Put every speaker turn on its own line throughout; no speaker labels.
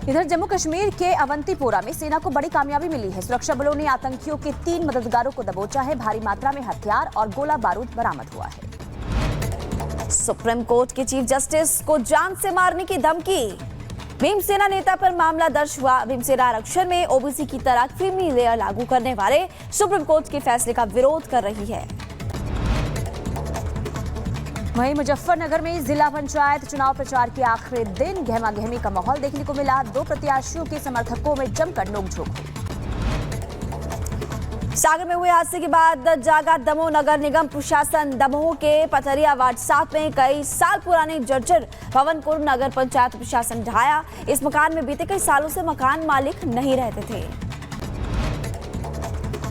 इधर जम्मू कश्मीर के अवंतीपोरा में सेना को बड़ी कामयाबी मिली है। सुरक्षा बलों ने आतंकियों के 3 मददगारों को दबोचा है। भारी मात्रा में हथियार और गोला बारूद बरामद हुआ है। सुप्रीम कोर्ट के चीफ जस्टिस को जान से मारने की धमकी। भीमसेना नेता पर मामला दर्ज हुआ। भीमसेना आरक्षण में ओबीसी की तरह क्रीमी लेयर लागू करने वाले सुप्रीम कोर्ट के फैसले का विरोध कर रही है। वहीं मुजफ्फरनगर में जिला पंचायत चुनाव प्रचार के आखिरी दिन गहमागहमी का माहौल देखने को मिला। 2 प्रत्याशियों के समर्थकों में जमकर नोकझोंक हुई। सागर में हुए हादसे के बाद जागा दमोह नगर निगम प्रशासन। दमोह के पथरिया वार्ड 7 में कई साल पुराने जर्जर भवन को नगर पंचायत प्रशासन ढाया। इस मकान में बीते कई सालों से मकान मालिक नहीं रहते थे।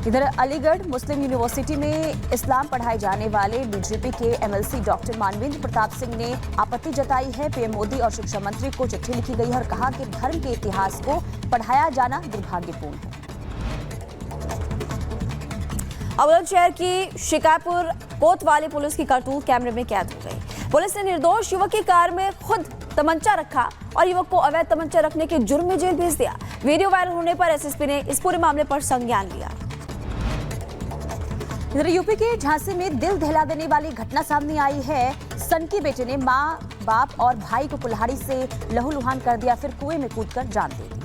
इधर अलीगढ़ मुस्लिम यूनिवर्सिटी में इस्लाम पढ़ाए जाने वाले बीजेपी के एमएलसी डॉक्टर मानवेंद्र प्रताप सिंह ने आपत्ति जताई है। पीएम मोदी और शिक्षा मंत्री को चिट्ठी लिखी गई है और कहा कि धर्म के इतिहास को पढ़ाया जाना दुर्भाग्यपूर्ण है। बुलंदशहर की शिकायतपुर कोतवाली पुलिस की करतूत कैमरे में कैद हो गई। पुलिस ने निर्दोष युवक की कार में खुद तमंचा रखा और युवक को अवैध तमंचा रखने के जुर्म में जेल भेज दिया। वीडियो वायरल होने पर एसएसपी ने इस पूरे मामले पर संज्ञान लिया। इधर यूपी के झांसी में दिल दहला देने वाली घटना सामने आई है। सन के बेटे ने मां, बाप और भाई को कुल्हाड़ी से लहूलुहान कर दिया, फिर कुएं में कूदकर जान दे दी।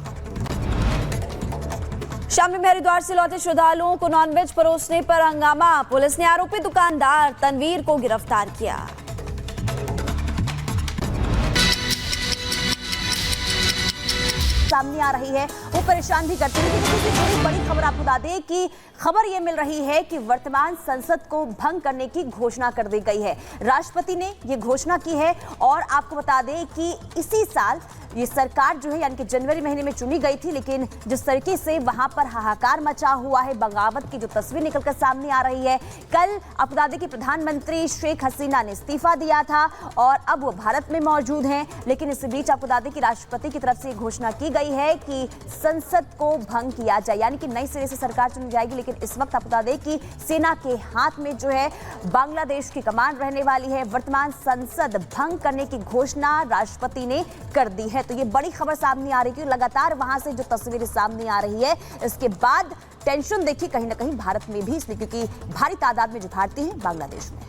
शामली में हरिद्वार से लौटे श्रद्धालुओं को नॉनवेज परोसने पर हंगामा। पुलिस ने आरोपी दुकानदार तनवीर को गिरफ्तार किया। सामने आ रही है वो परेशान भी करती है। लेकिन बड़ी खबर आपको बता दें कि खबर ये मिल रही है कि वर्तमान संसद को भंग करने की घोषणा कर दी गई है। राष्ट्रपति ने ये घोषणा की है और आपको बता दें कि इसी साल ये सरकार जो है यानी कि जनवरी महीने में चुनी गई थी, लेकिन जिस तरीके से वहां पर हाहाकार मचा हुआ है, बगावत की जो तस्वीर निकलकर सामने आ रही है। कल आपको बता दें कि प्रधानमंत्री शेख हसीना ने इस्तीफा दिया था और अब वो भारत में मौजूद हैं, लेकिन इस बीच आपको बता दें कि राष्ट्रपति की तरफ से घोषणा की गई है कि संसद को भंग किया जाए, यानी कि नई सिरे से सरकार चुनी जाएगी। लेकिन इस वक्त आपको बता दें कि सेना के हाथ में जो है बांग्लादेश की कमान रहने वाली है। वर्तमान संसद भंग करने की घोषणा राष्ट्रपति ने कर दी है। तो ये बड़ी खबर सामने आ रही है। लगातार वहां से जो तस्वीरें सामने आ रही है, इसके बाद टेंशन देखिए कहीं ना कहीं भारत में भी, इसलिए क्योंकि भारी तादाद में जो भारतीय हैं बांग्लादेश में।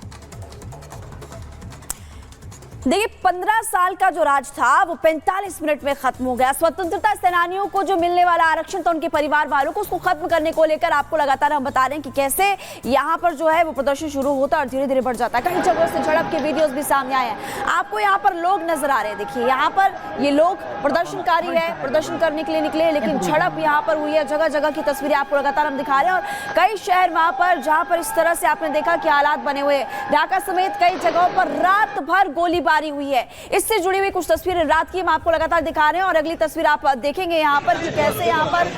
देखिए 15 साल का जो राज था वो 45 मिनट में खत्म हो गया। स्वतंत्रता सेनानियों को जो मिलने वाला आरक्षण था उनके परिवार वालों को, उसको खत्म करने को लेकर आपको लगातार हम बता रहे हैं कि कैसे यहाँ पर जो है वो प्रदर्शन शुरू होता है और धीरे धीरे बढ़ जाता है। कई जगहों से झड़प के वीडियोस भी सामने आए हैं। आपको यहाँ पर लोग नजर आ रहे हैं। देखिए यहाँ पर ये लोग प्रदर्शनकारी है, प्रदर्शन करने के लिए निकले, लेकिन झड़प यहाँ पर हुई है। जगह जगह की तस्वीरें आपको लगातार हम दिखा रहे हैं और कई शहर वहां पर जहां पर इस तरह से आपने देखा कि हालात बने हुए। ढाका समेत कई जगहों पर रात भर गोलीबारी हुई है। इससे जुड़ी हुई कुछ तस्वीरें रात की हम आपको लगातार दिखा रहे हैं और अगली तस्वीर आप देखेंगे यहाँ पर कि कैसे यहाँ पर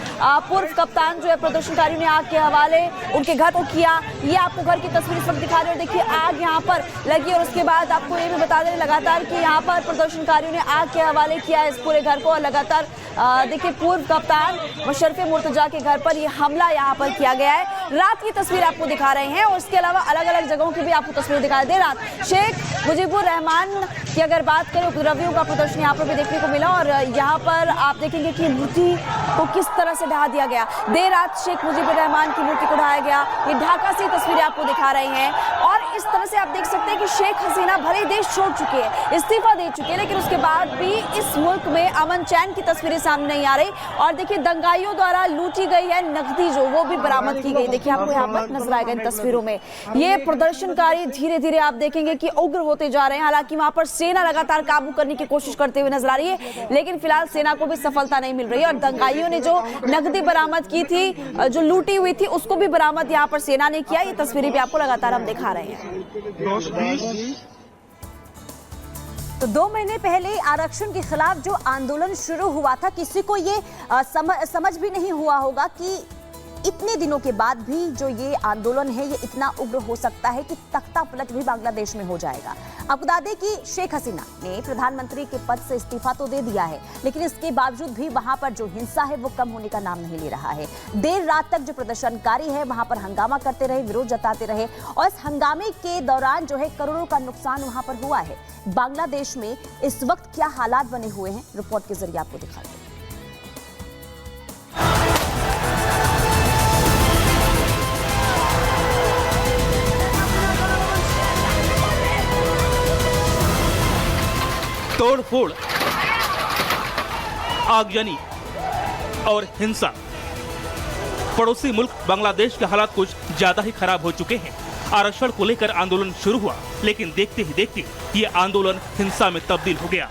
पूर्व कप्तान जो है प्रदर्शनकारियों ने आग के हवाले उनके घर को किया। ये आपको घर की तस्वीर इस वक्त दिखा रहे हैं। देखिए आग यहाँ पर लगी और उसके बाद आपको ये भी बता दें लगातार कि यहाँ पर प्रदर्शनकारियों ने आग के हवाले किया इस पूरे घर को और लगातार देखिए पूर्व कप्तान मुशर्रफ मुर्तजा के घर पर यह हमला यहाँ पर किया गया है। रात की तस्वीर आपको दिखा रहे हैं और इसके अलावा अलग अलग जगहों की भी आपको तस्वीर दिखाई दे। रात शेख मुजीबुर रहमान की अगर बात करें, उपद्रवियों का प्रदर्शन यहाँ पर भी देखने को मिला और यहाँ पर आप देखेंगे कि मूर्ति को किस तरह से ढहा दिया गया। देर रात शेख मुजीबुर रहमान की मूर्ति को ढाया गया। ये ढाका से तस्वीरें आपको दिखा रहे हैं और इस तरह से आप देख सकते हैं कि शेख हसीना भले ही देश छोड़ चुके हैं, इस्तीफा दे चुके हैं, लेकिन उसके बाद भी इस मुल्क में अमन चैन की तस्वीरें सामने नहीं आ रही। और देखिए दंगाइयों द्वारा लूटी गई है नकदी जो वो भी बरामद की गई। देखिए आपको यहाँ पर नजर आएगा इन तस्वीरों में। ये प्रदर्शनकारी धीरे धीरे आप देखेंगे कि उग्र होते जा रहे हैं। हालांकि वहां पर सेना लगातार काबू करने की कोशिश करते हुए नजर आ रही है, लेकिन फिलहाल सेना को भी सफलता नहीं मिल रही है और दंगाइयों ने जो नकदी बरामद की थी, जो लूटी हुई थी, उसको भी बरामद यहाँ पर सेना ने किया। ये तस्वीरें भी आपको लगातार हम दिखा रहे हैं। तो 2 महीने पहले आरक्षण के खिलाफ जो आंदोलन शुरू हुआ था, किसी को ये समझ भी नहीं हुआ होगा कि इतने दिनों के बाद भी जो ये आंदोलन है ये इतना उग्र हो सकता है कि तख्ता पलट भी बांग्लादेश में हो जाएगा। आपको बता दें कि शेख हसीना ने प्रधानमंत्री के पद से इस्तीफा तो दे दिया है, लेकिन इसके बावजूद भी वहां पर जो हिंसा है वो कम होने का नाम नहीं ले रहा है। देर रात तक जो प्रदर्शनकारी है वहां पर हंगामा करते रहे, विरोध जताते रहे और इस हंगामे के दौरान जो है करोड़ों का नुकसान वहां पर हुआ है। बांग्लादेश में इस वक्त क्या हालात बने हुए हैं, रिपोर्ट के जरिए आपको दिखाते हैं।
तोड़फोड़, आगजनी और हिंसा। पड़ोसी मुल्क बांग्लादेश के हालात कुछ ज्यादा ही खराब हो चुके हैं। आरक्षण को लेकर आंदोलन शुरू हुआ, लेकिन देखते ही देखते ये आंदोलन हिंसा में तब्दील हो गया।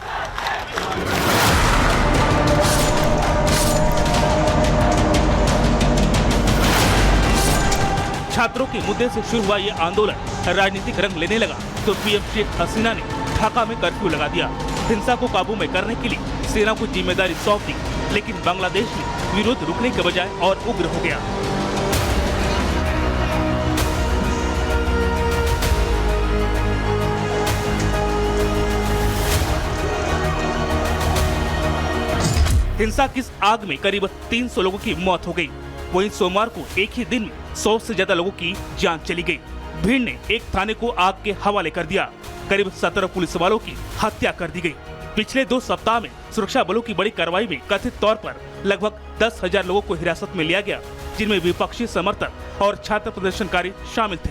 छात्रों के मुद्दे से शुरू हुआ ये आंदोलन राजनीतिक रंग लेने लगा तो पीएम शेख हसीना ने ढाका में कर्फ्यू लगा दिया। हिंसा को काबू में करने के लिए सेना को जिम्मेदारी सौंप दी, लेकिन बांग्लादेश में विरोध रुकने के बजाय और उग्र हो गया। हिंसा की इस आग में करीब 300 लोगों की मौत हो गई। वहीं सोमवार को एक ही दिन में 100 से ज्यादा लोगों की जान चली गई। भीड़ ने एक थाने को आग के हवाले कर दिया। करीब 17 पुलिस वालों की हत्या कर दी गई। पिछले 2 सप्ताह में सुरक्षा बलों की बड़ी कार्रवाई में कथित तौर पर लगभग 10,000 लोगों को हिरासत में लिया गया, जिनमें विपक्षी समर्थक और छात्र प्रदर्शनकारी शामिल थे।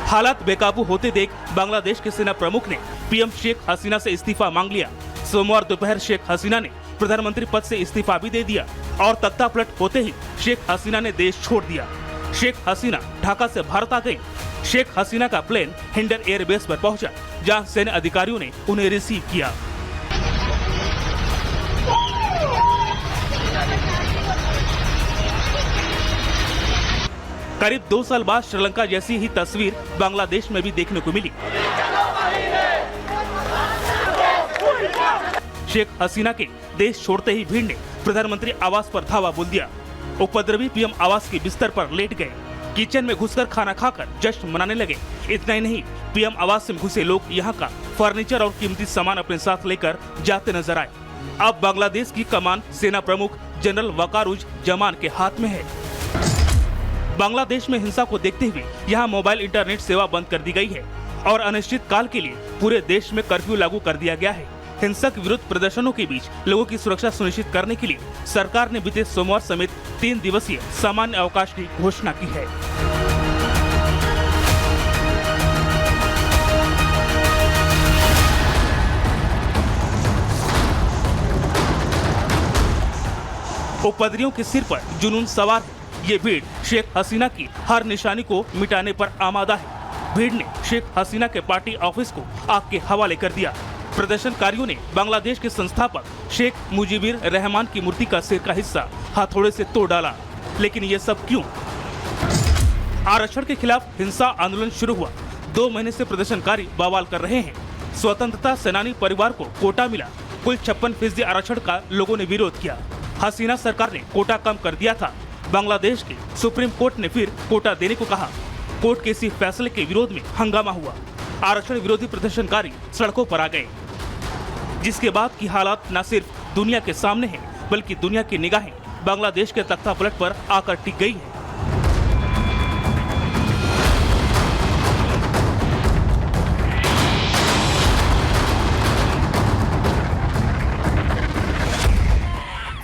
हालात बेकाबू होते देख बांग्लादेश के सेना प्रमुख ने पीएम शेख हसीना से इस्तीफा मांग लिया। सोमवार दोपहर शेख हसीना ने प्रधानमंत्री पद से इस्तीफा भी दे दिया और तख्ता पलट होते ही शेख हसीना ने देश छोड़ दिया। शेख हसीना ढाका से भारत आ गई। शेख हसीना का प्लेन हिंडन एयरबेस पर पहुंचा, जहां सैन्य अधिकारियों ने उन्हें रिसीव किया। करीब 2 साल बाद श्रीलंका जैसी ही तस्वीर बांग्लादेश में भी देखने को मिली। शेख हसीना के देश छोड़ते ही भीड़ ने प्रधानमंत्री आवास पर धावा बोल दिया। उपद्रवी पीएम आवास के बिस्तर पर लेट गए। किचन में घुसकर खाना खाकर जश्न मनाने लगे। इतना ही नहीं, पीएम आवास में घुसे लोग यहाँ का फर्नीचर और कीमती सामान अपने साथ लेकर जाते नजर आए। अब बांग्लादेश की कमान सेना प्रमुख जनरल वकारुज जमान के हाथ में है। बांग्लादेश में हिंसा को देखते हुए यहाँ मोबाइल इंटरनेट सेवा बंद कर दी गई है और अनिश्चित काल के लिए पूरे देश में कर्फ्यू लागू कर दिया गया है। हिंसक विरुद्ध प्रदर्शनों के बीच लोगों की सुरक्षा सुनिश्चित करने के लिए सरकार ने बीते सोमवार समेत 3 दिवसीय सामान्य अवकाश की घोषणा की है। उपद्रवियों के सिर पर जुनून सवार है। ये भीड़ शेख हसीना की हर निशानी को मिटाने पर आमादा है। भीड़ ने शेख हसीना के पार्टी ऑफिस को आग के हवाले कर दिया। प्रदर्शनकारियों ने बांग्लादेश के संस्थापक शेख मुजीबुर रहमान की मूर्ति का सिर का हिस्सा हथौड़े से तोड़ डाला। लेकिन ये सब क्यों? आरक्षण के खिलाफ हिंसा आंदोलन शुरू हुआ। 2 महीने से प्रदर्शनकारी बवाल कर रहे हैं। स्वतंत्रता सेनानी परिवार को कोटा मिला। कुल 56% आरक्षण का लोगों ने विरोध किया। हसीना सरकार ने कोटा कम कर दिया था। बांग्लादेश के सुप्रीम कोर्ट ने फिर कोटा देने को कहा। कोर्ट के इसी फैसले के विरोध में हंगामा हुआ। आरक्षण विरोधी प्रदर्शनकारी सड़कों पर आ गए, जिसके बाद की हालात न सिर्फ दुनिया के सामने है, बल्कि दुनिया की निगाहें बांग्लादेश के तख्ता पलट पर आकर टिक गई है।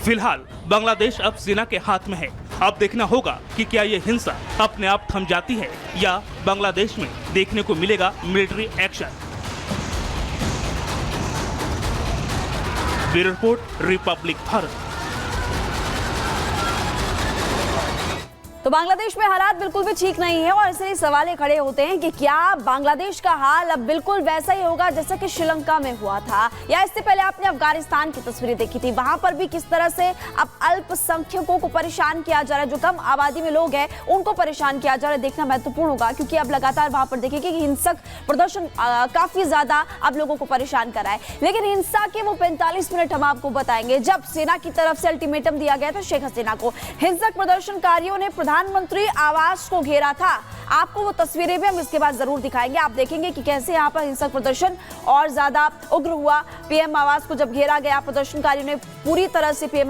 फिलहाल बांग्लादेश अब सेना के हाथ में है। अब देखना होगा कि क्या ये हिंसा अपने आप थम जाती है या बांग्लादेश में देखने को मिलेगा military action. Bureau report, Republic Bharat.
तो बांग्लादेश में हालात बिल्कुल भी ठीक नहीं है और इसलिए सवाल खड़े होते हैं कि क्या बांग्लादेश का हाल अब बिल्कुल वैसा ही होगा जैसा कि श्रीलंका में हुआ था, या इससे पहले आपने अफगानिस्तान की तस्वीरें देखी थी, वहां पर भी किस तरह से अब अल्पसंख्यकों को परेशान किया जा रहा है, जो कम आबादी में लोग हैं उनको परेशान किया जा रहा है। देखना महत्वपूर्ण होगा क्योंकि अब लगातार वहां पर देखेंगे कि हिंसक प्रदर्शन काफी ज्यादा अब लोगों को परेशान कर रहा है। लेकिन हिंसा के वो 45 मिनट हम आपको बताएंगे जब सेना की तरफ से अल्टीमेटम दिया गया था शेख हसीना को। हिंसक प्रदर्शनकारियों ने प्रधानमंत्री आवास को घेरा था। आपको वो तस्वीरें भी हम इसके बाद जरूर दिखाएंगे। आप देखेंगे कि कैसे यहाँ पर हिंसक प्रदर्शन और ज्यादा उग्र हुआ। पीएम आवास को जब घेरा गया, प्रदर्शनकारियों ने पूरी तरह से पीएम